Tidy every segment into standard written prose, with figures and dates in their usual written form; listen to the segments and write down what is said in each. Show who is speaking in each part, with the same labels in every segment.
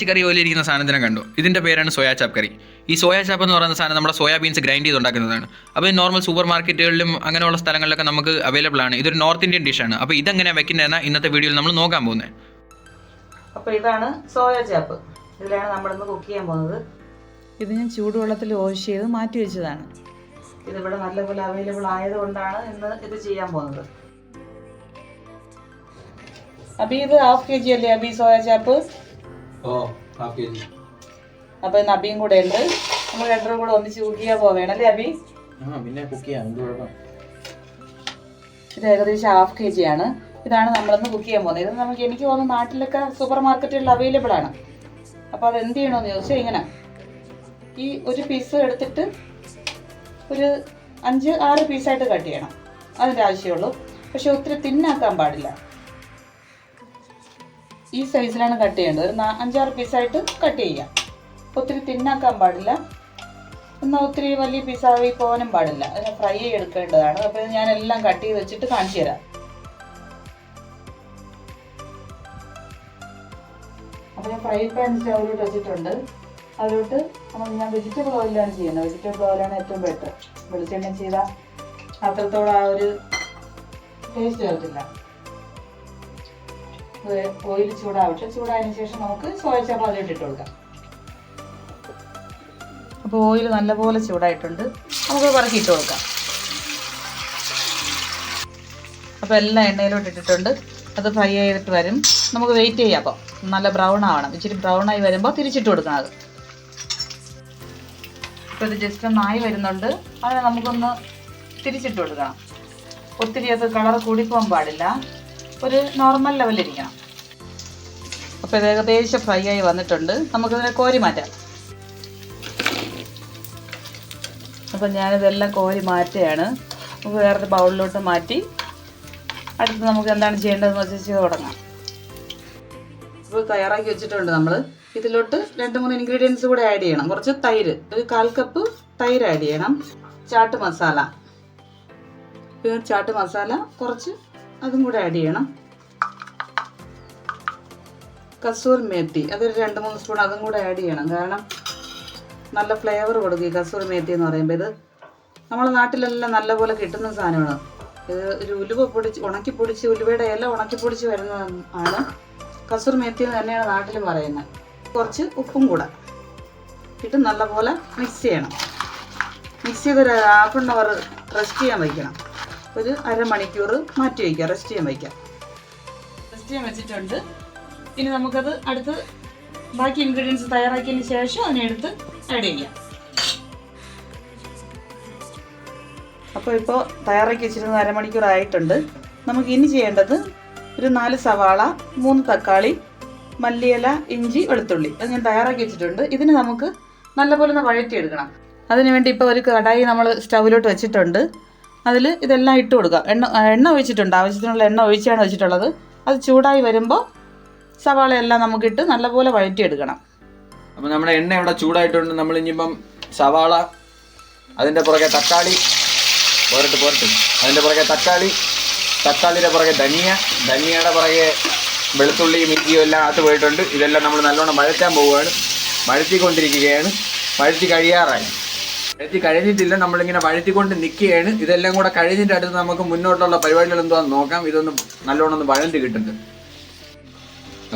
Speaker 1: കറി പോലെ ഇരിക്കുന്ന സാധനത്തിനെ കണ്ടു. ഇതിൻ്റെ പേരാണ് സോയാ ചാപ്പ് കറി. ഈ സോയാ ചാപ്പ് എന്ന് പറയുന്ന സാധനം നമ്മുടെ സോയാബീൻസ് ഗ്രൈൻഡ് ചെയ്ത് ഉണ്ടാക്കുന്നതാണ്. അപ്പോൾ നോർമൽ സൂപ്പർ മാർക്കറ്റുകളിലും അങ്ങനെയുള്ള സ്ഥലങ്ങളിലൊക്കെ നമുക്ക് അവൈലബിൾ ആണ്. ഇതൊരു നോർത്ത് ഇന്ത്യൻ ഡിഷാണ്. അപ്പോൾ ഇതെങ്ങനെയാണ് വെക്കുന്നതെന്ന് ഇന്നത്തെ വീഡിയോയിൽ നമ്മൾ നോക്കാൻ പോകുന്നത്.
Speaker 2: അപ്പോൾ ഇതാണ് സോയാ ചാപ്പ്. ഇതിലാണ് നമ്മളിന്ന് കുക്ക് ചെയ്യാൻ പോകുന്നത്. ഇത് ഞാൻ ചൂടുവെള്ളത്തിൽ വാഷ് ചെയ്ത് മാറ്റി വെച്ചതാണ്. ഇതിവിടെ നല്ലപോലെ അവൈലബിൾ ആയതുകൊണ്ടാണ് ഇന്ന് ഇത് ചെയ്യാൻ പോകുന്നത്. അബി ഇത് ½ kg അല്ലേ അബി സോയാ ചാപ്പ്?
Speaker 1: ½ kg.
Speaker 2: അപ്പോൾ ഇന്ന് അബിയും കൂടെ ഉണ്ട്. നമ്മൾ രണ്ടും കൂടെ ഒന്നിച്ച് കുക്ക് ചെയ്യാൻ പോവേണം അല്ലേ അബി?
Speaker 1: പിന്നെ കുക്ക് ചെയ്യാം.
Speaker 2: ഇത് ഏകദേശം ½ kg ആണ്. ഇതാണ് നമ്മളിന്ന് കുക്ക് ചെയ്യാൻ പോകുന്നത്. ഇത് എനിക്ക് തോന്നുന്നു നാട്ടിലൊക്കെ സൂപ്പർ മാർക്കറ്റുകളിൽ അവൈലബിൾ ആണ്. അപ്പോൾ അത് എന്ത് ചെയ്യണമെന്ന് ചോദിച്ചാൽ ഇങ്ങനെ ഈ ഒരു പീസ് എടുത്തിട്ട് ഒരു 5-6 പീസായിട്ട് കട്ട് ചെയ്യണം. അതിൻ്റെ ആവശ്യമുള്ളൂ. പക്ഷെ ഒത്തിരി തിന്നാക്കാൻ പാടില്ല. ഈ സൈസിലാണ് കട്ട് ചെയ്യേണ്ടത്. ഒരു 5-6 പീസായിട്ട് കട്ട് ചെയ്യാം. ഒത്തിരി തിന്നാക്കാൻ പാടില്ല, എന്നാൽ ഒത്തിരി വലിയ പീസായി പോകാനും പാടില്ല. അതിനെ ഫ്രൈ ചെയ്തെടുക്കേണ്ടതാണ്. അപ്പോൾ ഞാൻ എല്ലാം കട്ട് ചെയ്ത് വെച്ചിട്ട് കാണിച്ചു തരാം. അപ്പോൾ ഞാൻ ഫ്രൈ പാൻ സ്റ്റൗവിലോട്ട് വെച്ചിട്ടുണ്ട്. അതിലോട്ട് ഞാൻ വെജിറ്റബിൾ ഓയിലാണ് ചെയ്യുന്നത്. വെജിറ്റബിൾ ഓയിലാണ് ഏറ്റവും ബെറ്റർ. വെളിച്ചെണ്ണ ചെയ്താൽ അത്രത്തോളം ആ ഒരു ടേസ്റ്റ് വരത്തില്ല. ഓയിൽ ചൂടാവട്ടെ. ചൂടായതിനു ശേഷം നമുക്ക് സോയ ചാപ്പ് അതിലോട്ട് ഇട്ട് കൊടുക്കാം. അപ്പോൾ ഓയിൽ നല്ലപോലെ ചൂടായിട്ടുണ്ട്. നമുക്ക് പറക്കി ഇട്ട് കൊടുക്കാം. അപ്പോൾ എല്ലാം എണ്ണയിലോട്ട് ഇട്ടിട്ടുണ്ട്. അത് ഫ്രൈ ചെയ്തിട്ട് വരും. നമുക്ക് വെയിറ്റ് ചെയ്യാം. അപ്പോൾ നല്ല ബ്രൗൺ ആവണം. ഇച്ചിരി ബ്രൗൺ ആയി വരുമ്പോൾ തിരിച്ചിട്ട് കൊടുക്കണം. അത് ഇപ്പോൾ ഇത് ജസ്റ്റ് ഒന്നായി വരുന്നുണ്ട്. അതിനെ നമുക്കൊന്ന് തിരിച്ചിട്ട് കൊടുക്കണം. ഒത്തിരി അത് കളർ കൂടിപ്പോകാൻ പാടില്ല. ഒരു നോർമൽ ലെവലിരിക്കണം. അപ്പോൾ ഇത് ഏകദേശം ഫ്രൈ ആയി വന്നിട്ടുണ്ട്. നമുക്കിതിനെ കോരി മാറ്റാം. അപ്പോൾ ഞാനിതെല്ലാം കോരി മാറ്റുകയാണ്. നമുക്ക് വേറൊരു ബൗളിലോട്ട് മാറ്റി അടുത്ത് നമുക്ക് എന്താണ് ചെയ്യേണ്ടതെന്ന് വെച്ചാൽ ചെയ്ത് തുടങ്ങാം. ഇപ്പോൾ തയ്യാറാക്കി വെച്ചിട്ടുണ്ട് നമ്മൾ. ഇതിലോട്ട് 2-3 ഇൻഗ്രീഡിയൻസ് കൂടെ ആഡ് ചെയ്യണം. കുറച്ച് തൈര്, ഒരു 1/4 കപ്പ് തൈര് ആഡ് ചെയ്യണം. ചാട്ട് മസാല, ചാട്ട് മസാല കുറച്ച് അതും കൂടെ ആഡ് ചെയ്യണം. കസൂർ മേത്തി അതൊരു 2-3 സ്പൂൺ അതും കൂടെ ആഡ് ചെയ്യണം. കാരണം നല്ല ഫ്ലേവർ കൊടുക്കും ഈ കസൂർ മേത്തി എന്ന് പറയുമ്പോൾ. ഇത് നമ്മളെ നാട്ടിലെല്ലാം നല്ലപോലെ കിട്ടുന്ന സാധനമാണ്. ഇത് ഒരു ഉലുവ പൊടിച്ച് ഉണക്കിപ്പൊടിച്ച്, ഉലുവയുടെ ഇല ഉണക്കിപ്പൊടിച്ച് വരുന്നതാണ് കസൂർ മേത്തി എന്ന് തന്നെയാണ് നാട്ടിൽ പറയുന്നത്. കുറച്ച് ഉപ്പും കൂടെ ഇട്ട് നല്ലപോലെ മിക്സ് ചെയ്യണം. മിക്സ് ചെയ്തൊരു ½ an hour റെസ്റ്റ് ചെയ്യാൻ വയ്ക്കണം. ഒരു അരമണിക്കൂർ മാറ്റി വയ്ക്കുക. റെസ്റ്റ് ചെയ്യാൻ വയ്ക്കാം. റെസ്റ്റ് ചെയ്യാൻ വെച്ചിട്ടുണ്ട്. ഇനി നമുക്കത് അടുത്ത് ബാക്കി ഇൻഗ്രീഡിയൻസ് തയ്യാറാക്കിയതിന് ശേഷം അതിനെടുത്ത് ആഡ് ചെയ്യാം. അപ്പോൾ ഇപ്പോൾ തയ്യാറാക്കി വെച്ചിരുന്നത് അരമണിക്കൂർ ആയിട്ടുണ്ട്. നമുക്ക് ഇനി ചെയ്യേണ്ടത് ഒരു 4 സവാള, 3 തക്കാളി, മല്ലിയില, ഇഞ്ചി, വെളുത്തുള്ളി അത് ഞാൻ തയ്യാറാക്കി വെച്ചിട്ടുണ്ട്. ഇതിന് നമുക്ക് നല്ലപോലെ ഒന്ന് വഴറ്റിയെടുക്കണം. അതിനുവേണ്ടി ഇപ്പോൾ ഒരു കടായി നമ്മൾ സ്റ്റൗവിലോട്ട് വെച്ചിട്ടുണ്ട്. അതിൽ ഇതെല്ലാം ഇട്ട് കൊടുക്കാം. എണ്ണ ഒഴിച്ചിട്ടുണ്ട്. ആവശ്യത്തിനുള്ള എണ്ണ ഒഴിച്ചാണ് വെച്ചിട്ടുള്ളത്. അത് ചൂടായി വരുമ്പോൾ സവാളയെല്ലാം നമുക്കിട്ട് നല്ലപോലെ വഴറ്റിയെടുക്കണം.
Speaker 1: അപ്പോൾ നമ്മുടെ എണ്ണ ഇവിടെ ചൂടായിട്ടുണ്ട്. നമ്മൾ ഇനിയിപ്പം സവാള, അതിൻ്റെ പുറകെ തക്കാളി, അതിൻ്റെ പുറകെ തക്കാളിയുടെ പുറകെ ധനിയയുടെ പുറകെ വെളുത്തുള്ളിയും ഇഞ്ചിയും എല്ലാം അകത്ത് പോയിട്ടുണ്ട്. ഇതെല്ലാം നമ്മൾ നല്ലോണം വഴറ്റാൻ പോവുകയാണ്. വഴറ്റിക്കൊണ്ടിരിക്കുകയാണ്. വഴറ്റി കഴിയാറായി. വഴറ്റി കഴിഞ്ഞിട്ടില്ല, നമ്മളിങ്ങനെ വഴറ്റിക്കൊണ്ട് നിൽക്കുകയാണ്. ഇതെല്ലാം കൂടെ കഴിഞ്ഞിട്ട് അടുത്ത് നമുക്ക് മുന്നോട്ടുള്ള പരിപാടികൾ എന്താണെന്ന് നോക്കാം. ഇതൊന്ന് നല്ലോണം ഒന്ന് വഴണ്ടി കിട്ടുന്നുണ്ട്.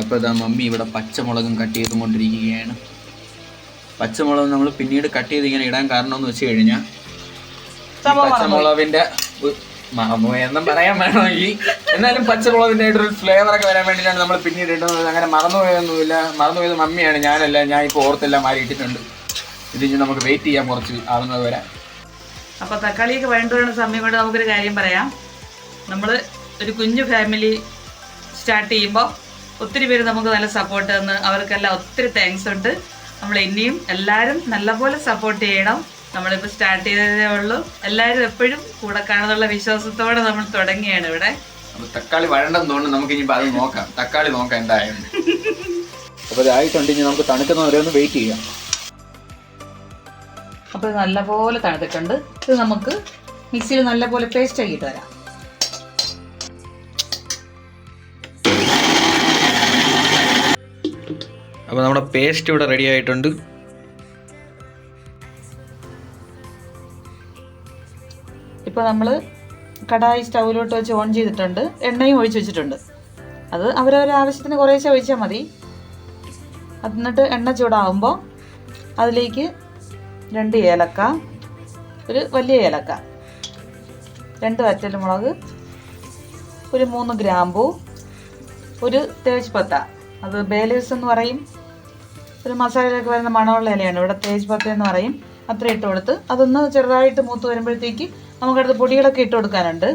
Speaker 1: അപ്പോൾ ഇതാ മമ്മി ഇവിടെ പച്ചമുളകും കട്ട് ചെയ്തുകൊണ്ടിരിക്കുകയാണ്. പച്ചമുളക് നമ്മൾ പിന്നീട് കട്ട് ചെയ്ത് ഇങ്ങനെ ഇടാൻ കാരണം എന്ന് വെച്ച് കഴിഞ്ഞാൽ പച്ചമുളകിൻ്റെ എന്നും പറയാൻ വേണമെങ്കിൽ എന്നാലും പച്ചമുളകിൻ്റെ ആയിട്ടൊരു ഫ്ലേവറൊക്കെ വരാൻ വേണ്ടിയിട്ടാണ് നമ്മൾ പിന്നീട് ഇടുന്നത്. അങ്ങനെ മറന്നുപോയൊന്നുമില്ല. മറന്നുപോയത് മമ്മിയാണ്, ഞാനല്ല. ഞാൻ ഇപ്പോൾ ഓർത്തെല്ലാം മാറി ഇട്ടിട്ടുണ്ട്. ഇതിന് നമുക്ക് വെയിറ്റ് ചെയ്യാം കുറച്ച് ആവുന്നത് വരെ.
Speaker 2: അപ്പോൾ തക്കാളിയൊക്കെ വഴണ്ടു വരുന്ന സമയം കൊണ്ട് നമുക്കൊരു കാര്യം പറയാം. നമ്മൾ ഒരു കുഞ്ഞു ഫാമിലി സ്റ്റാർട്ട് ചെയ്യുമ്പോൾ ഒത്തിരി പേര് നമുക്ക് നല്ല സപ്പോർട്ട് തന്ന് അവർക്കെല്ലാം ഒത്തിരി താങ്ക്സ് ഉണ്ട്. നമ്മൾ ഇനിയും എല്ലാവരും നല്ലപോലെ സപ്പോർട്ട് ചെയ്യണം. നമ്മളിപ്പോൾ സ്റ്റാർട്ട് ചെയ്തതേ ഉള്ളൂ. എല്ലാവരും എപ്പോഴും കൂടെ കാണുന്നുള്ള വിശ്വാസത്തോടെ നമ്മൾ തുടങ്ങിയാണ് ഇവിടെ.
Speaker 1: അപ്പോൾ തക്കാളി വഴണ്ടെന്ന് തോന്നുന്നു. നമുക്ക് ഇനിയിപ്പോൾ അത് നോക്കാം. തക്കാളി നോക്കാം എന്തായാലും. അപ്പോൾ ഇതായിട്ടുണ്ട്. ഇനി നമുക്ക് തണുക്കുന്നവരെ ഒന്ന് വെയിറ്റ് ചെയ്യാം.
Speaker 2: അപ്പോൾ ഇത് നല്ലപോലെ തണുത്തിട്ടുണ്ട്. ഇത് നമുക്ക് മിക്സിയിൽ നല്ലപോലെ പേസ്റ്റ് ആക്കിയിട്ട് വരാം.
Speaker 1: അപ്പോൾ നമ്മുടെ പേസ്റ്റ് ഇവിടെ റെഡി ആയിട്ടുണ്ട്.
Speaker 2: ഇപ്പോൾ നമ്മൾ കടായി സ്റ്റൗവിലോട്ട് വെച്ച് ഓൺ ചെയ്തിട്ടുണ്ട്. എണ്ണയും ഒഴിച്ച് വെച്ചിട്ടുണ്ട്. അത് അവരവരുടെ ആവശ്യത്തിന് കുറേശ്ശെ ഒഴിച്ചാൽ മതി. എന്നിട്ട് എണ്ണ ചൂടാകുമ്പോൾ അതിലേക്ക് 2 ഏലക്ക, ഒരു വലിയ ഏലക്ക, 2 വറ്റൽമുളക്, ഒരു 3 ഗ്രാമ്പൂ, ഒരു തേജ് പത്ത, അത് ബേ ലീവ്സ് എന്ന് പറയും. ഒരു മസാലയിലേക്ക് വരുന്ന മണമുള്ള ഇലയാണ്, ഇവിടെ തേജ് പത്ത എന്ന് പറയും. അത്ര ഇട്ട് കൊടുത്ത് അതൊന്ന് ചെറുതായിട്ട് മൂത്ത് വരുമ്പോഴത്തേക്ക് നമുക്കടുത്ത് പൊടികളൊക്കെ ഇട്ട് കൊടുക്കാനുണ്ട്.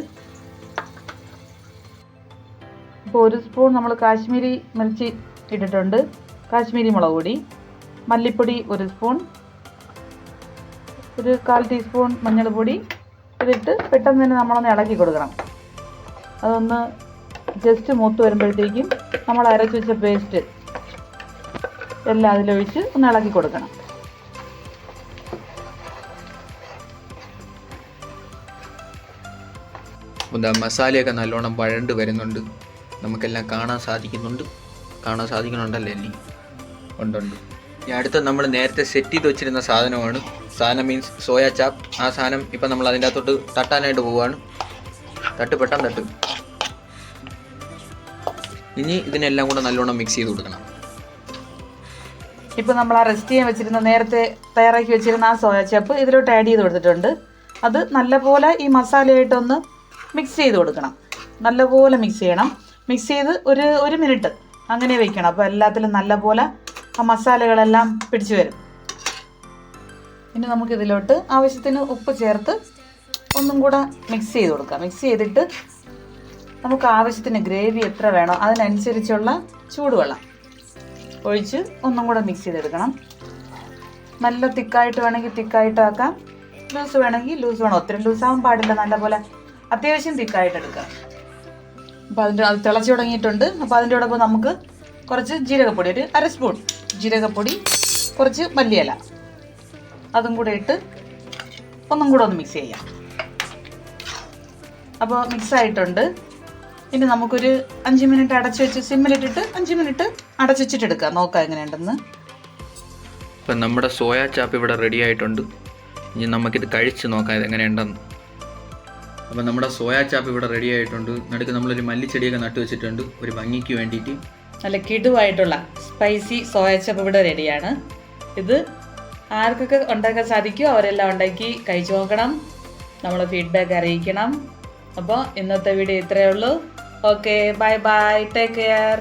Speaker 2: ഇപ്പോൾ 1 സ്പൂൺ നമ്മൾ കാശ്മീരി മിർച്ചി ഇട്ടിട്ടുണ്ട്, കാശ്മീരി മുളക് പൊടി, മല്ലിപ്പൊടി 1 സ്പൂൺ, ഒരു 1/4 ടീസ്പൂൺ മഞ്ഞൾപ്പൊടി ഇതിട്ട് പെട്ടെന്ന് തന്നെ നമ്മളൊന്ന് ഇളക്കി കൊടുക്കണം. അതൊന്ന് ജസ്റ്റ് മൂത്ത് വരുമ്പോഴത്തേക്കും നമ്മൾ അരച്ച് വെച്ച പേസ്റ്റ് എല്ലാം അതിലൊഴിച്ച് ഒന്ന് ഇളക്കി കൊടുക്കണം.
Speaker 1: മസാലയൊക്കെ നല്ലോണം വഴണ്ട് വരുന്നുണ്ട്, നമുക്കെല്ലാം കാണാൻ സാധിക്കുന്നുണ്ടല്ലേ അല്ലേ? ഉണ്ട്. ഈ അടുത്ത നമ്മൾ നേരത്തെ സെറ്റ് ചെയ്ത് വെച്ചിരുന്ന സാധനമാണ്. സാധനം മീൻസ് സോയാ ചാപ്പ്. ആ സാധനം ഇപ്പം നമ്മൾ അതിൻ്റെ അകത്തോട്ട് തട്ടാനായിട്ട് പോവുകയാണ്. പെട്ടെന്ന് തട്ട്. ഇനി ഇതിനെല്ലാം കൂടെ നല്ലോണം മിക്സ് ചെയ്ത് കൊടുക്കണം.
Speaker 2: ഇപ്പോൾ നമ്മൾ ആ റെസ്റ്റ് ചെയ്യാൻ വെച്ചിരുന്ന നേരത്തെ തയ്യാറാക്കി വെച്ചിരുന്ന ആ സോയാ ചാപ്പ് ഇതിലോട്ട് ആഡ് ചെയ്ത് കൊടുത്തിട്ടുണ്ട്. അത് നല്ലപോലെ ഈ മസാലയായിട്ടൊന്ന് മിക്സ് ചെയ്ത് കൊടുക്കണം. നല്ലപോലെ മിക്സ് ചെയ്യണം. മിക്സ് ചെയ്ത് ഒരു മിനിറ്റ് അങ്ങനെ വെക്കണം. അപ്പോൾ എല്ലാത്തിലും നല്ലപോലെ ആ മസാലകളെല്ലാം പിടിച്ചു വരും. ഇനി നമുക്കിതിലോട്ട് ആവശ്യത്തിന് ഉപ്പ് ചേർത്ത് ഒന്നും കൂടെ മിക്സ് ചെയ്ത് കൊടുക്കാം. മിക്സ് ചെയ്തിട്ട് നമുക്ക് ആവശ്യത്തിന് ഗ്രേവി എത്ര വേണോ അതിനനുസരിച്ചുള്ള ചൂടുവെള്ളം ഒഴിച്ച് ഒന്നും കൂടെ മിക്സ് ചെയ്തെടുക്കണം. നല്ല തിക്കായിട്ട് വേണമെങ്കിൽ തിക്കായിട്ടാക്കാം, ലൂസ് വേണമെങ്കിൽ ലൂസ് വേണം. ഒത്തിരി ലൂസാവാൻ പാടില്ല, നല്ലപോലെ അത്യാവശ്യം തിക്കായിട്ട് എടുക്കാം. അപ്പോൾ അത് തിളച്ച് തുടങ്ങിയിട്ടുണ്ട്. അപ്പോൾ അതിൻ്റെ കൂടെ നമുക്ക് കുറച്ച് ജീരകപ്പൊടി, ഒരു 1/2 സ്പൂൺ ജീരകപ്പൊടി, കുറച്ച് മല്ലിയില അതും കൂടെ ഇട്ട് ഒന്നും കൂടെ ഒന്ന് മിക്സ് ചെയ്യാം. അപ്പോൾ മിക്സ് ആയിട്ടുണ്ട്. ഇനി നമുക്കൊരു 5 മിനിറ്റ് അടച്ചു വെച്ച് സിമ്മിലിട്ടിട്ട് 5 മിനിറ്റ് അടച്ചു വെച്ചിട്ട് എടുക്കാം, നോക്കാം എങ്ങനെയുണ്ടെന്ന്.
Speaker 1: ഇപ്പം നമ്മുടെ സോയാ ചാപ്പ് ഇവിടെ റെഡി ആയിട്ടുണ്ട്. ഇനി നമുക്കിത് കഴിച്ച് നോക്കാം ഇതെങ്ങനെയുണ്ടെന്ന്. അപ്പം നമ്മുടെ സോയാ ചാപ്പ് ഇവിടെ റെഡി ആയിട്ടുണ്ട്. നടുക്ക് നമ്മളൊരു മല്ലിച്ചെടിയൊക്കെ നട്ടു വെച്ചിട്ടുണ്ട് ഒരു ഭംഗിക്ക് വേണ്ടിയിട്ട്.
Speaker 2: നല്ല കിടുവായിട്ടുള്ള സ്പൈസി സോയാ ചാപ്പ് ഇവിടെ റെഡിയാണ്. ഇത് ആർക്കൊക്കെ ഉണ്ടാക്കാൻ സാധിക്കുമോ അവരെല്ലാം ഉണ്ടാക്കി കഴിച്ചു നോക്കണം. നമ്മൾ ഫീഡ്ബാക്ക് അറിയിക്കണം. അപ്പോൾ ഇന്നത്തെ വീഡിയോ ഇത്രയേ ഉള്ളൂ. Okay, bye bye, take care.